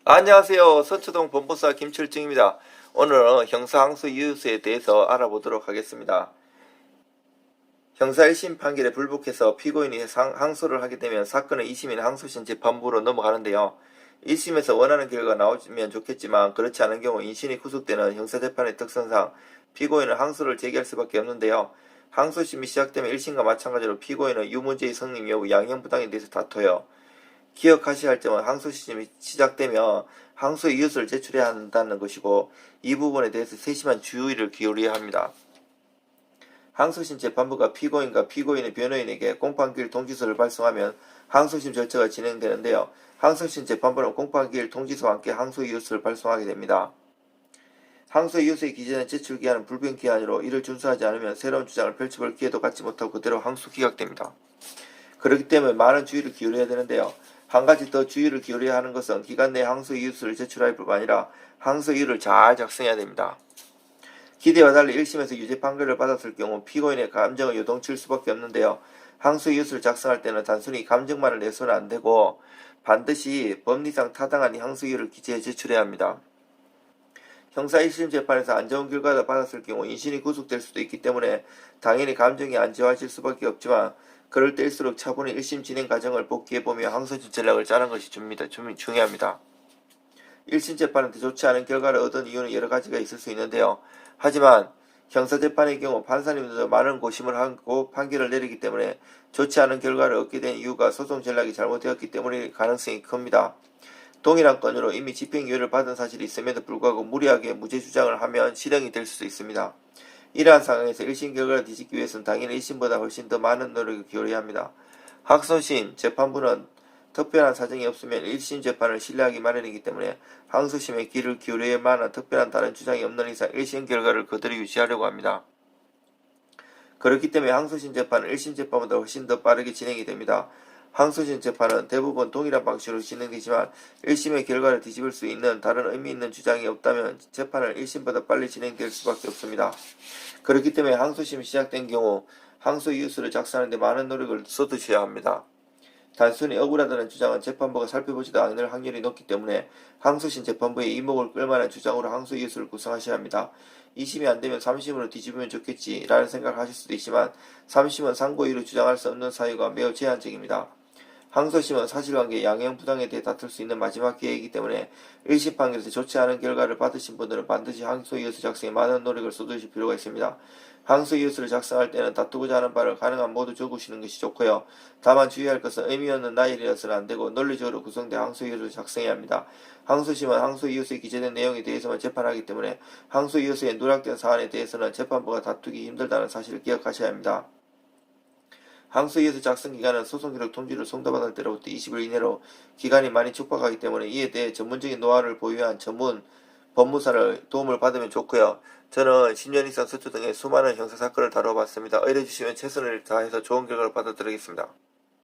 안녕하세요. 서초동 본보사 김철중입니다. 오늘은 형사항소 이유수에 대해서 알아보도록 하겠습니다. 형사 1심 판결에 불복해서 피고인이 항소를 하게 되면 사건은 2심인 항소심 재판부로 넘어가는데요. 1심에서 원하는 결과가 나오면 좋겠지만 그렇지 않은 경우 인신이 구속되는 형사재판의 특성상 피고인은 항소를 제기할 수밖에 없는데요. 항소심이 시작되면 1심과 마찬가지로 피고인은 유문죄의 성립 여부, 양형부당에 대해서 다퉈요. 기억하셔야 할 점은 항소심이 시작되면 항소 이유서를 제출해야 한다는 것이고, 이 부분에 대해서 세심한 주의를 기울여야 합니다. 항소심 재판부가 피고인과 피고인의 변호인에게 공판기일 통지서를 발송하면 항소심 절차가 진행되는데요. 항소심 재판부는 공판기일 통지서와 함께 항소 이유서를 발송하게 됩니다. 항소 이유서의 기재는 제출 기한은 불변 기한으로 이를 준수하지 않으면 새로운 주장을 펼쳐볼 기회도 갖지 못하고 그대로 항소 기각됩니다. 그렇기 때문에 많은 주의를 기울여야 되는데요. 한 가지 더 주의를 기울여야 하는 것은 기간 내 항소 이유서를 제출할 뿐만 아니라 항소 이유를 잘 작성해야 됩니다. 기대와 달리 1심에서 유죄 판결을 받았을 경우 피고인의 감정을 요동칠 수밖에 없는데요. 항소 이유서를 작성할 때는 단순히 감정만을 내서는 안 되고 반드시 법리상 타당한 항소 이유를 기재해 제출해야 합니다. 형사 1심 재판에서 안 좋은 결과를 받았을 경우 인신이 구속될 수도 있기 때문에 당연히 감정이 안 좋아질 수밖에 없지만, 그럴 때일수록 차분히 1심 진행 과정을 복귀해보며 항소심 전략을 짜는 것이 중요합니다. 1심 재판은 더 좋지 않은 결과를 얻은 이유는 여러 가지가 있을 수 있는데요. 하지만 형사재판의 경우 판사님들도 많은 고심을 하고 판결을 내리기 때문에 좋지 않은 결과를 얻게 된 이유가 소송 전략이 잘못되었기 때문일 가능성이 큽니다. 동일한 건으로 이미 집행유예를 받은 사실이 있음에도 불구하고 무리하게 무죄 주장을 하면 실형이 될 수도 있습니다. 이러한 상황에서 1심 결과를 뒤집기 위해서는 당연히 1심보다 훨씬 더 많은 노력을 기울여야 합니다. 항소심 재판부는 특별한 사정이 없으면 1심 재판을 신뢰하기 마련이기 때문에 항소심에 귀를 기울여야 만한 특별한 다른 주장이 없는 이상 1심 결과를 그대로 유지하려고 합니다. 그렇기 때문에 항소심 재판은 1심 재판보다 훨씬 더 빠르게 진행이 됩니다. 항소심 재판은 대부분 동일한 방식으로 진행되지만 1심의 결과를 뒤집을 수 있는 다른 의미 있는 주장이 없다면 재판은 1심보다 빨리 진행될 수밖에 없습니다. 그렇기 때문에 항소심이 시작된 경우 항소 이유서를 작성하는 데 많은 노력을 쏟으셔야 합니다. 단순히 억울하다는 주장은 재판부가 살펴보지도 않을 확률이 높기 때문에 항소심 재판부의 이목을 끌만한 주장으로 항소 이유서를 구성하셔야 합니다. 2심이 안되면 3심으로 뒤집으면 좋겠지 라는 생각을 하실 수도 있지만 3심은 상고 이유로 주장할 수 없는 사유가 매우 제한적입니다. 항소심은 사실관계 양형부당에 대해 다툴 수 있는 마지막 기회이기 때문에 1심 판결에서 좋지 않은 결과를 받으신 분들은 반드시 항소 이유서 작성에 많은 노력을 쏟으실 필요가 있습니다. 항소 이유서를 작성할 때는 다투고자 하는 바를 가능한 모두 적으시는 것이 좋고요. 다만 주의할 것은 의미 없는 나열이어서는 안되고 논리적으로 구성된 항소 이유서를 작성해야 합니다. 항소심은 항소 이유서에 기재된 내용에 대해서만 재판하기 때문에 항소 이유서에 누락된 사안에 대해서는 재판부가 다투기 힘들다는 사실을 기억하셔야 합니다. 항소 이유서 작성 기간은 소송기록 통지를 송달받을 때로부터 20일 이내로 기간이 많이 촉박하기 때문에 이에 대해 전문적인 노하우를 보유한 전문 법무사를 도움을 받으면 좋고요. 저는 10년 이상 서초 등의 수많은 형사사건을 다뤄봤습니다. 의뢰주시면 최선을 다해서 좋은 결과를 받아드리겠습니다.